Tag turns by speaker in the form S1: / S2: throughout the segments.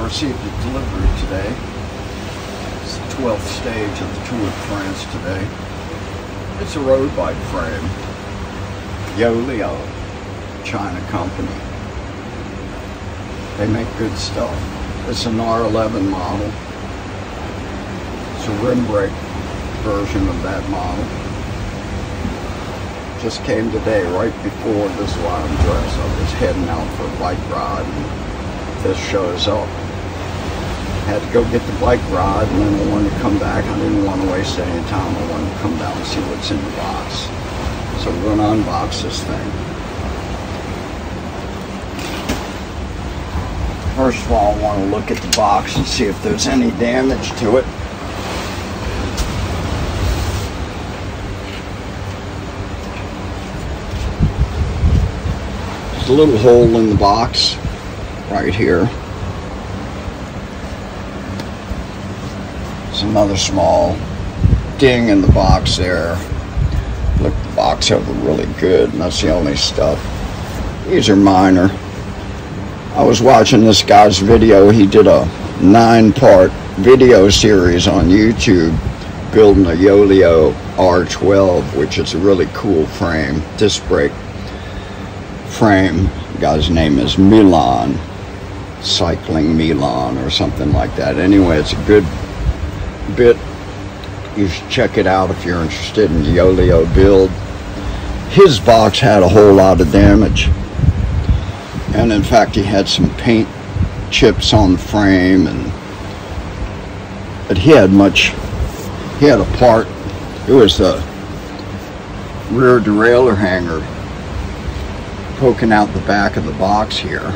S1: I received a delivery today. It's the 12th stage of the Tour de France today. It's a road bike frame. Yoeleo, China company. They make good stuff. It's an R11 model. It's a rim brake version of that model. Just came today, right before this line dress. I was heading out for a bike ride and this shows up. Had to go get the bike ride and then I wanted to come back. I didn't want to waste any time. I wanted to come down and see what's in the box. So we're going to unbox this thing. First of all, I want to look at the box and see if there's any damage to it. There's a little hole in the box right here. There's another small ding in the box there. Look the box over really good, and that's the only stuff. These are minor. I was watching this guy's video. He did a 9-part video series on YouTube building a Yoeleo R11, which is a really cool frame, disc brake frame. The guy's name is Milan, Cycling Milan or something like that. Anyway, it's a good bit. You should check it out if you're interested in the Yoeleo build. His box had a whole lot of damage. And in fact, he had some paint chips on the frame, but he had a part. It was the rear derailleur hanger poking out the back of the box here.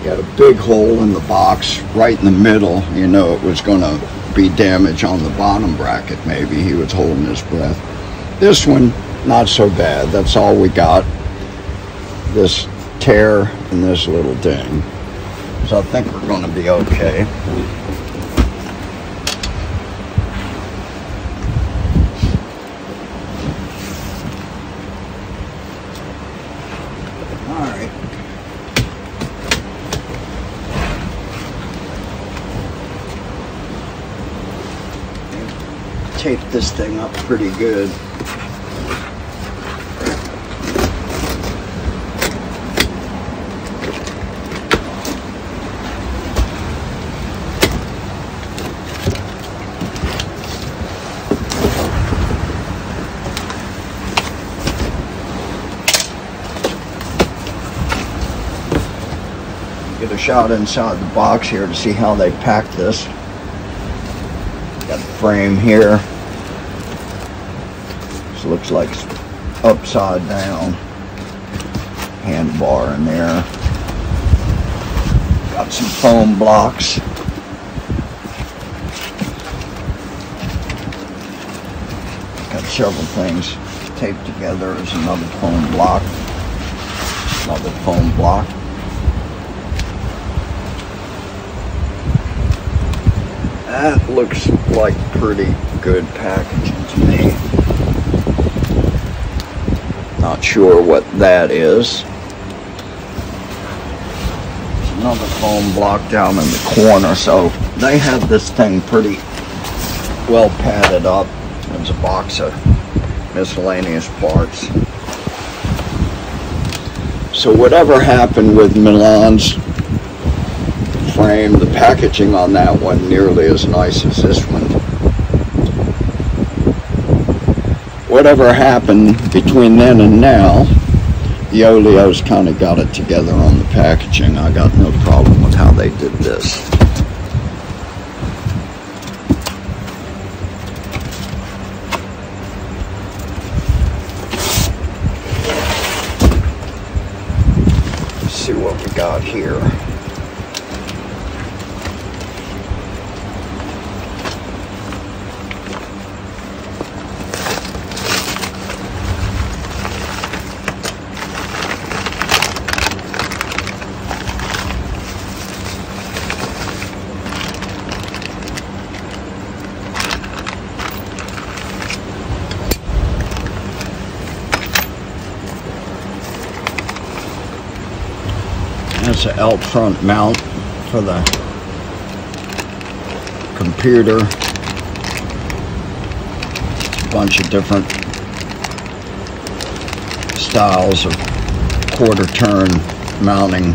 S1: He had a big hole in the box right in the middle. You know, it was going to be damage on the bottom bracket. Maybe he was holding his breath. This one, not so bad. That's all we got. This tear and this little ding. So I think we're going to be okay. Alright. Tape this thing up pretty good. Get a shot inside the box here to see how they packed this. Got the frame here. This looks like it's upside down. Handlebar in there. Got some foam blocks. Got several things taped together. There's another foam block. Another foam block. That looks like pretty good packaging to me. Not sure what that is. There's another foam block down in the corner, so they have this thing pretty well padded up. There's a box of miscellaneous parts. So whatever happened with Milan's frame, the packaging on that one nearly as nice as this one. Whatever happened between then and now, Yoeleo's kind of got it together on the packaging. I got no problem with how they did this. Let's see what we got here. That's an out front mount for the computer. A bunch of different styles of quarter turn mounting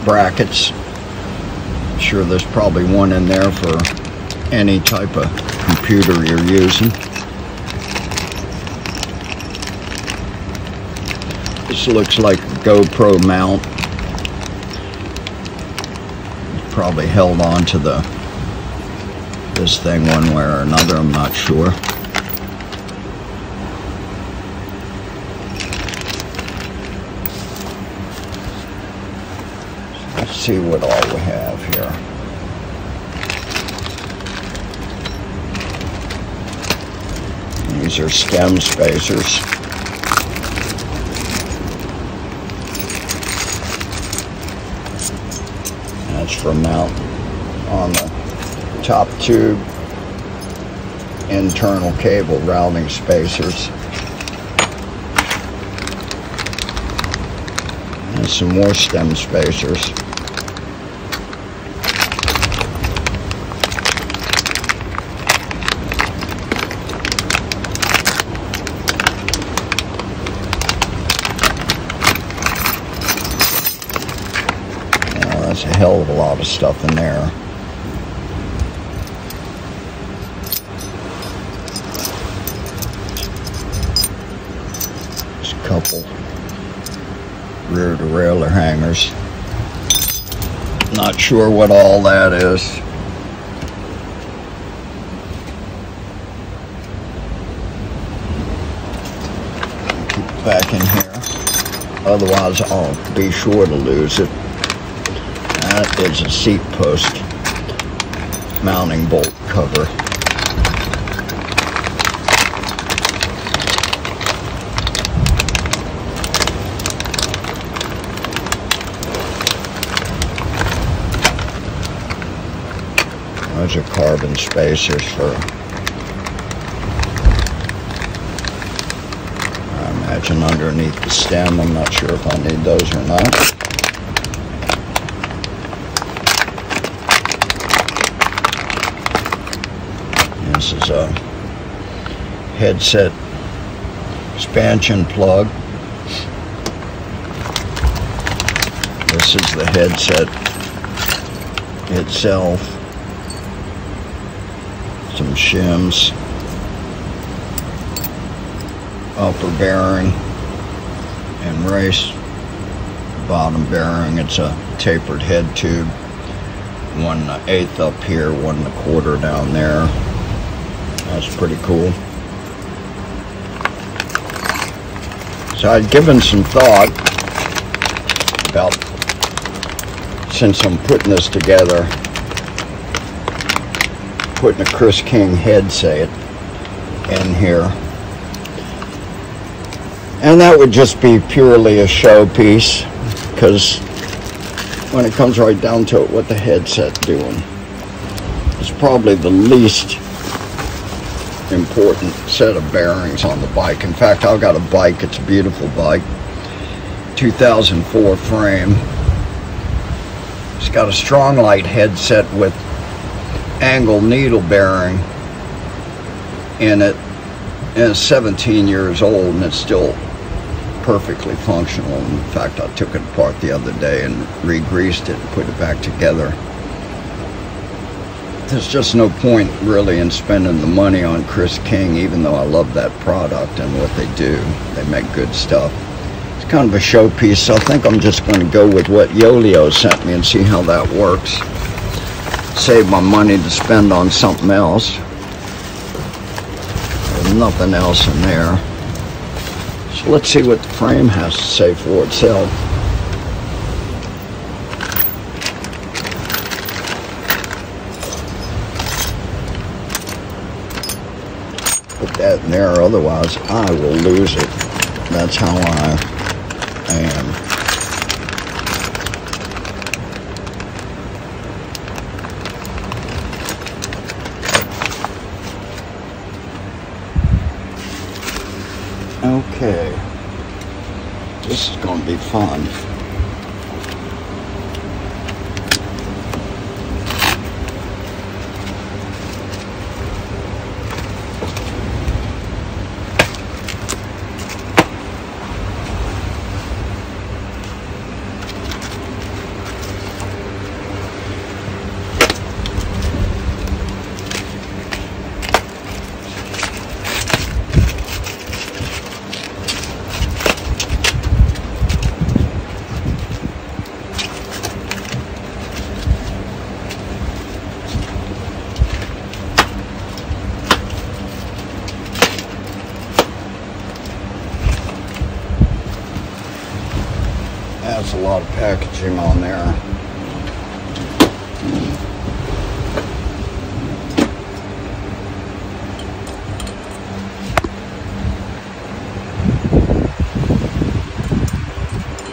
S1: brackets. I'm sure there's probably one in there for any type of computer you're using. This looks like a GoPro mount. Probably held on to this thing one way or another, I'm not sure. Let's see what all we have here. These are stem spacers. That's for mount on the top tube. Internal cable routing spacers. And some more stem spacers. There's a hell of a lot of stuff in there. There's a couple rear derailleur hangers. Not sure what all that is. Keep it back in here. Otherwise, I'll be sure to lose it. That is a seat post mounting bolt cover. Those are carbon spacers for, I imagine, underneath the stem. I'm not sure if I need those or not. This is a headset expansion plug. This is the headset itself. Some shims. Upper bearing and race. Bottom bearing. It's a tapered head tube. 1/8 up here, 1/4 down there. That's pretty cool. So I'd given some thought about, since I'm putting this together, putting a Chris King headset in here. And that would just be purely a showpiece, because when it comes right down to it, what the headset's doing is probably the least important set of bearings on the bike. In fact, I've got a bike, it's a beautiful bike, 2004 frame. It's got a strong light headset with angle needle bearing in it, and it's 17 years old and it's still perfectly functional. In fact, I took it apart the other day and re-greased it and put it back together. There's just no point really in spending the money on Chris King, even though I love that product and what they do. They make good stuff. It's kind of a showpiece, so I think I'm just going to go with what Yoeleo sent me and see how that works. Save my money to spend on something else. There's nothing else in there. So let's see what the frame has to say for itself. Put that in there, otherwise I will lose it. That's how I am. Okay, this is going to be fun. has a lot of packaging on there.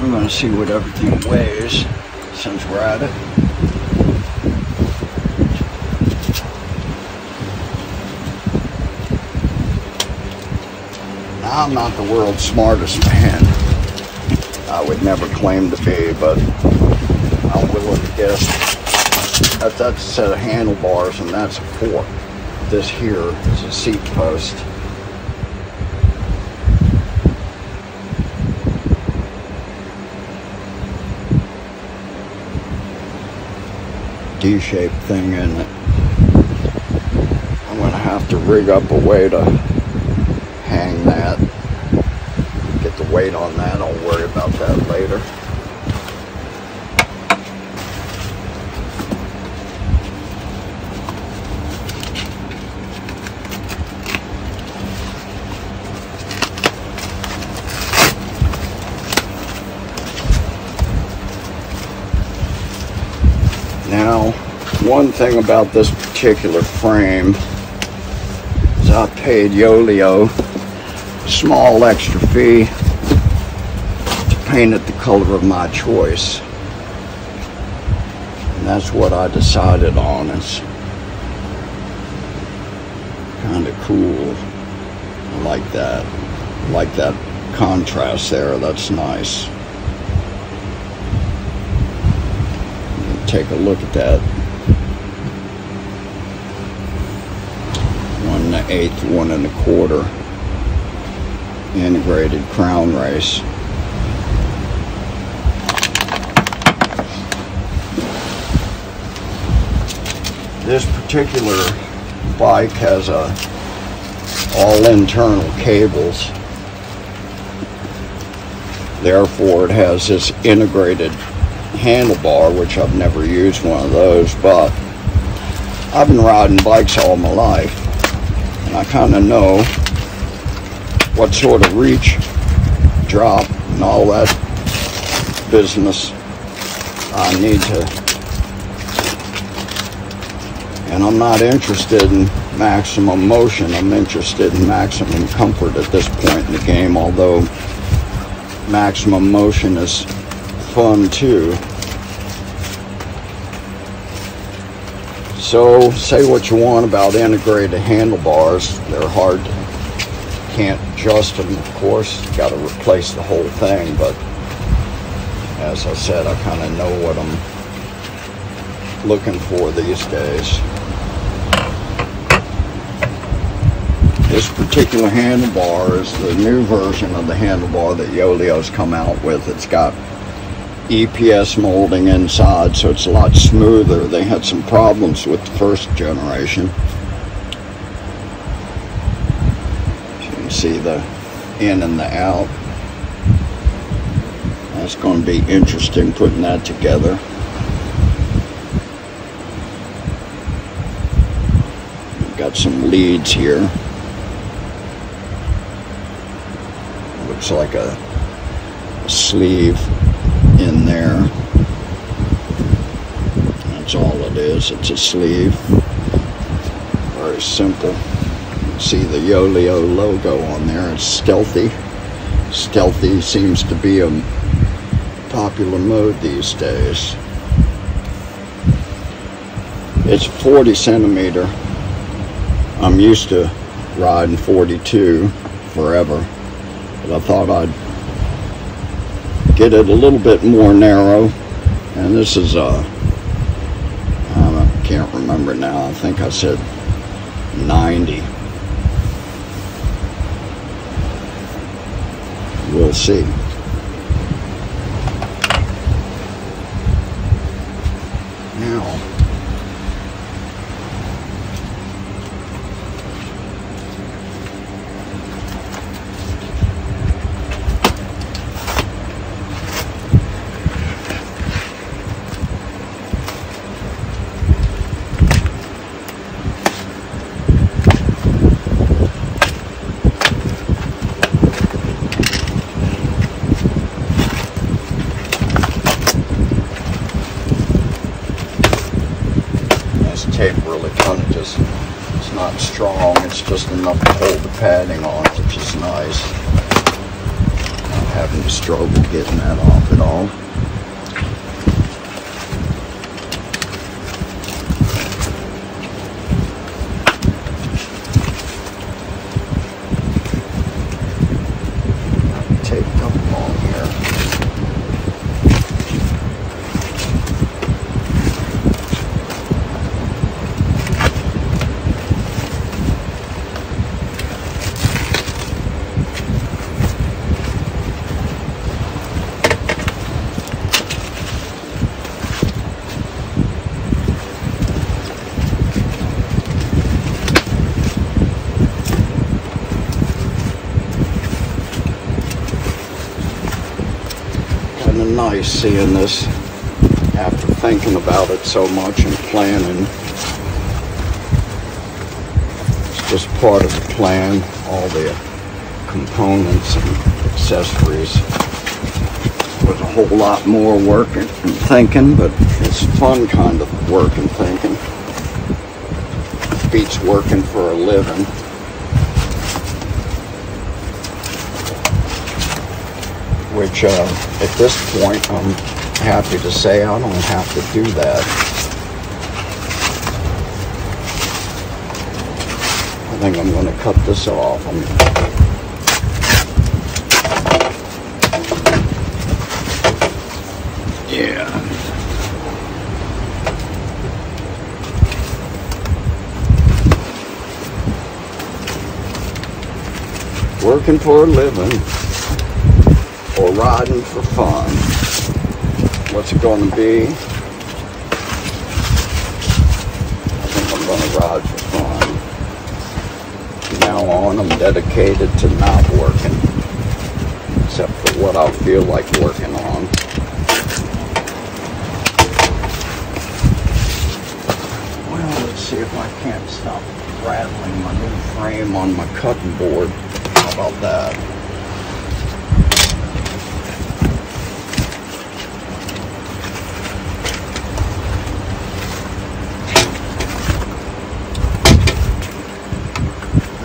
S1: We're going to see what everything weighs since we're at it. Now, I'm not the world's smartest man. I would never claim to be, but I'm willing to guess that's a set of handlebars and that's a fork. This here is a seat post. D-shaped thing in it. I'm going to have to rig up a way to hang that. Get the weight on that. I'll worry about that later. Now, one thing about this particular frame is I paid Yoeleo a small extra fee to paint it the color of my choice. And that's what I decided on. It's kind of cool. I like that. I like that contrast there. That's nice. Take a look at that. 1 1/8, 1 1/4 integrated crown race. This particular bike has all internal cables. Therefore, it has this integrated handlebar, which I've never used one of those, but I've been riding bikes all my life, and I kind of know what sort of reach, drop, and all that business I need to. And I'm not interested in maximum motion. I'm interested in maximum comfort at this point in the game, although maximum motion is fun too. So say what you want about integrated handlebars. They're hard. Can't adjust them, of course. Got to replace the whole thing, but as I said, I kind of know what I'm looking for these days. This particular handlebar is the new version of the handlebar that Yoeleo's come out with. It's got EPS molding inside, so it's a lot smoother. They had some problems with the first generation. You can see the in and the out. That's going to be interesting putting that together. We've got some leads here. Looks like a sleeve in there. That's all it is. It's a sleeve. Very simple. You can see the Yoeleo logo on there. It's stealthy. Stealthy seems to be a popular mode these days. It's 40 centimeter. I'm used to riding 42 forever, but I thought I'd get it a little bit more narrow. And this is I can't remember now. I think I said 90. We'll see. Now, kind of just, it's not strong, it's just enough to hold the padding on, which is nice. Not having to struggle getting that off at all. Nice seeing this after thinking about it so much and planning. It's just part of the plan, all the components and accessories. It was a whole lot more work and thinking, but it's fun kind of work and thinking. Beats working for a living. Which at this point I'm happy to say I don't have to do that. I think I'm going to cut this off. Yeah. Working for a living. Or riding for fun. What's it going to be? I think I'm going to ride for fun. From now on, I'm dedicated to not working, except for what I feel like working on. Well, let's see if I can't stop rattling my new frame on my cutting board. How about that?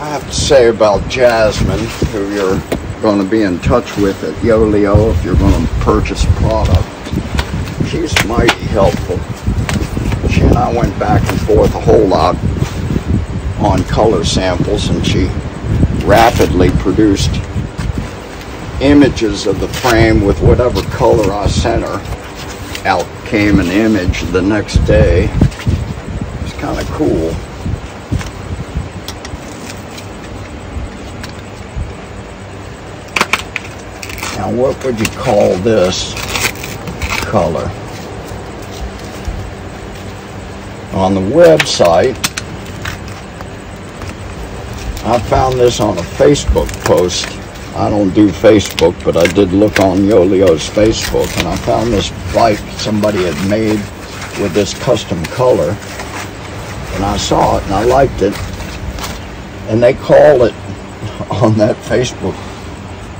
S1: I have to say about Jasmine, who you're going to be in touch with at Yoeleo if you're going to purchase a product. She's mighty helpful. She and I went back and forth a whole lot on color samples, and she rapidly produced images of the frame with whatever color I sent her. Out came an image the next day. It's kind of cool. Now, what would you call this color? On the website, I found this on a Facebook post. I don't do Facebook, but I did look on Yoeleo's Facebook, and I found this bike somebody had made with this custom color, and I saw it and I liked it, and they call it on that Facebook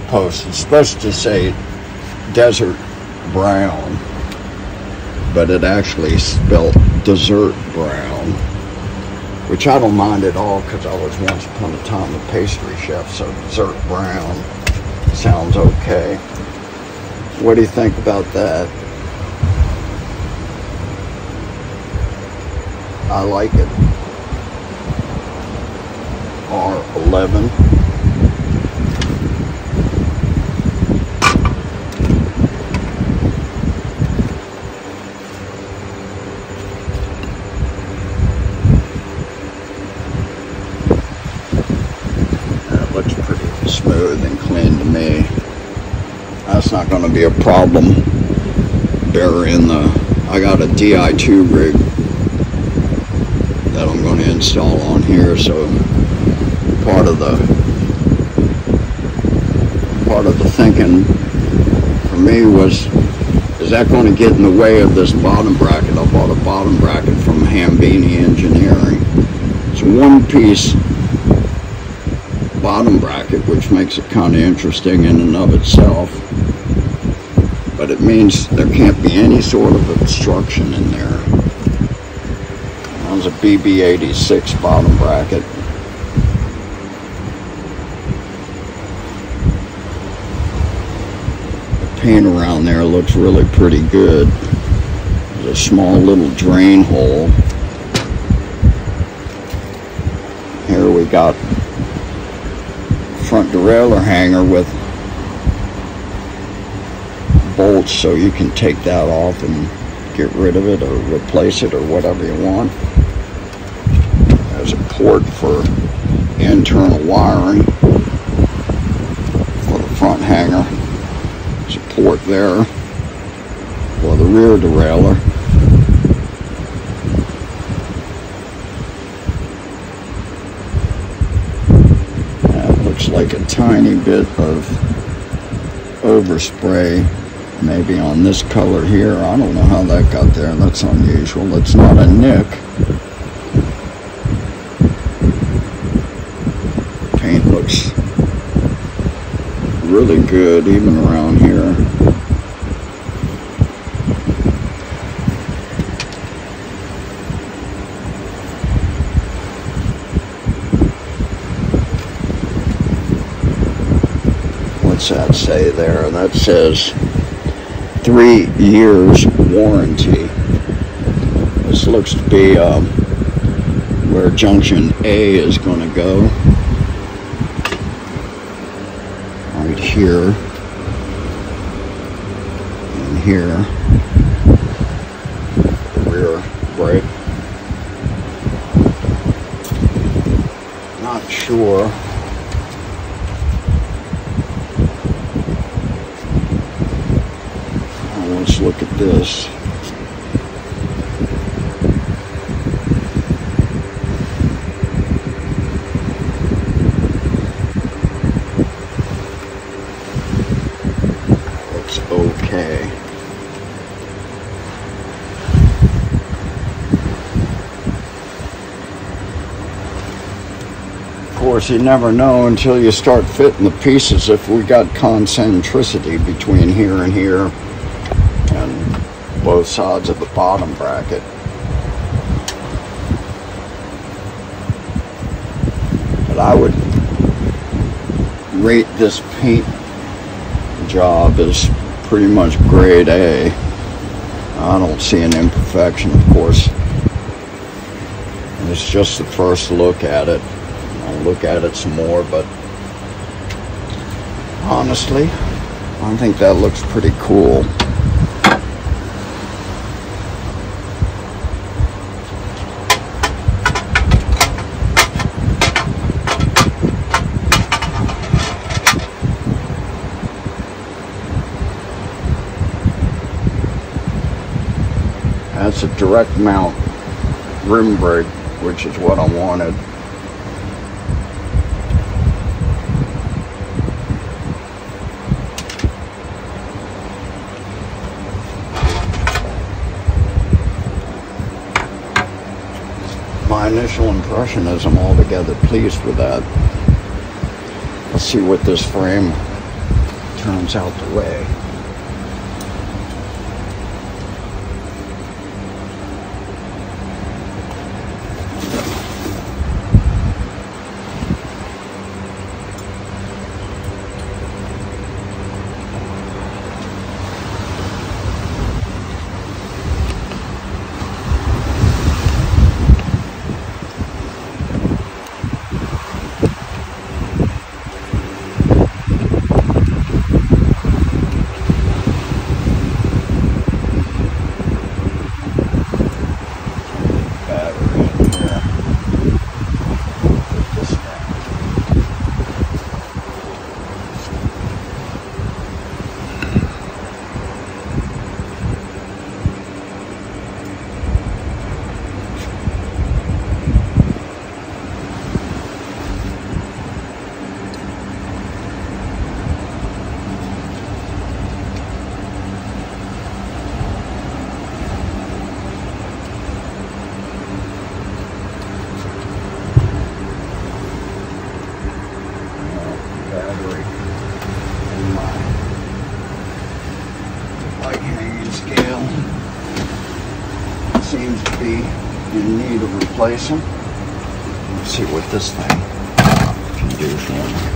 S1: post, it's supposed to say desert brown, but it actually spelled desert brown, which I don't mind at all because I was once upon a time a pastry chef, so desert brown sounds okay. What do you think about that? I like it. R11. Smooth and clean to me. That's not going to be a problem. Burying I got a DI2 rig that I'm going to install on here, so part of the thinking for me was, is that going to get in the way of this bottom bracket? I bought a bottom bracket from Hambini Engineering. It's one piece bottom bracket, which makes it kind of interesting in and of itself, but it means there can't be any sort of obstruction in there. I one's a BB86 bottom bracket. The paint around there looks really pretty good. There's a small little drain hole. Here we got front derailleur hanger with bolts so you can take that off and get rid of it or replace it or whatever you want. There's a port for internal wiring for the front hanger. There's a port there for the rear derailleur. That looks like a tiny bit of overspray, maybe on this color here. I don't know how that got there. That's unusual. It's not a nick. Paint looks really good even around here. What's that say there? That says 3 years warranty. This looks to be where junction A is going to go. Right here. And here. The rear brake. Not sure. Let's look at this. Looks okay. Of course, you never know until you start fitting the pieces if we got concentricity between here and here. Both sides of the bottom bracket. But I would rate this paint job as pretty much grade A. I don't see an imperfection, of course. It's just the first look at it. I'll look at it some more, but honestly, I think that looks pretty cool. That's a direct mount rim brake, which is what I wanted. My initial impression is I'm altogether pleased with that. Let's see what this frame turns out to weigh. Seems to be in need of replacing. Let's see what this thing can do for me.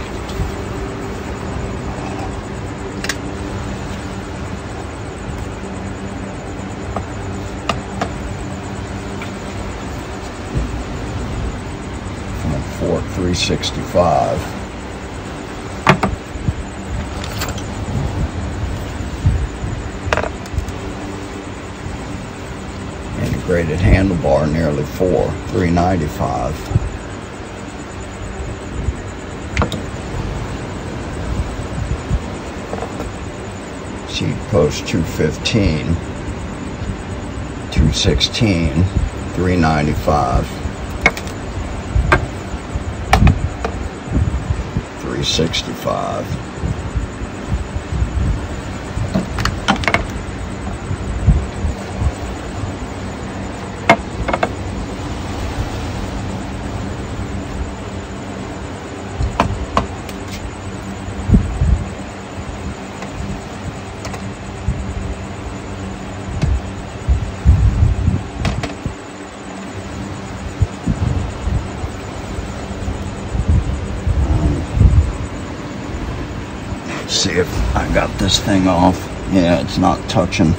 S1: Fork 365. Integrated handlebar nearly 4, 395. Seat post 215, 216, 395. 365. See if I got this thing off. Yeah, it's not touching.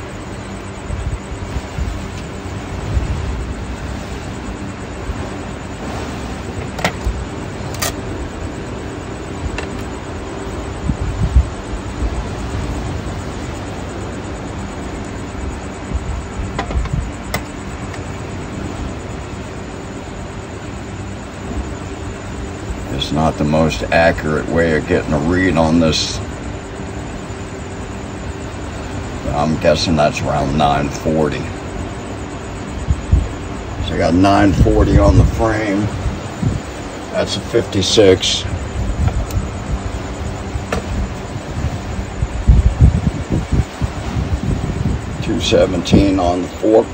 S1: It's not the most accurate way of getting a read on this. I'm guessing that's around 940. So I got 940 on the frame. That's a 56. $217 on the fork.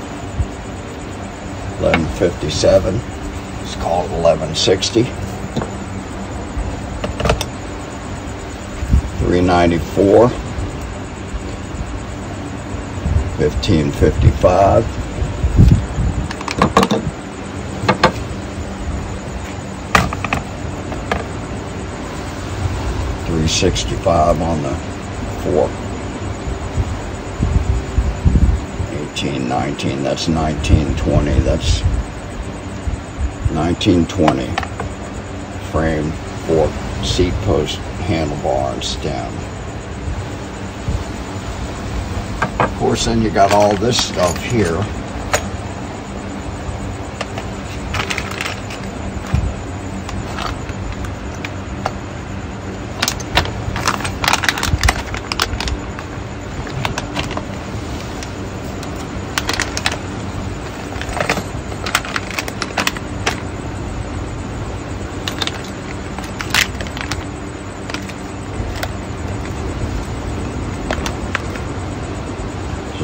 S1: 1157. Let's call it 1160. 394. 1555. 365 on the fork. 1819. That's 1920. That's 1920. Frame, fork, seat post, handlebar, and stem. Of course, then you got all this stuff here.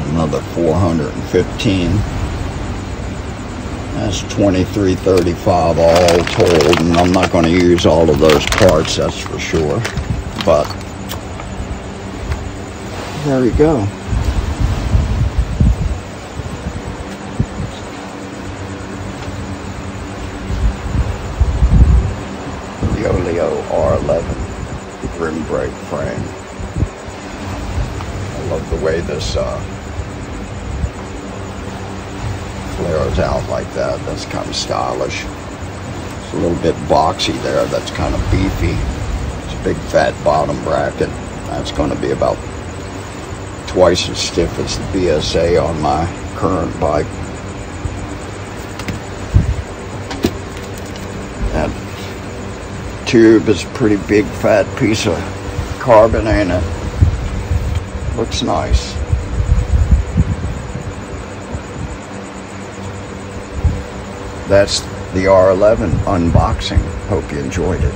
S1: Another 415. That's 2335 all told, and I'm not going to use all of those parts, that's for sure. But there we go. Yoeleo R11 rim brake frame. I love the way this flares out like that. That's kind of stylish. It's a little bit boxy there. That's kind of beefy. It's a big fat bottom bracket. That's going to be about twice as stiff as the BSA on my current bike. That tube is a pretty big fat piece of carbon, ain't it? Looks nice. That's the R11 unboxing. Hope you enjoyed it.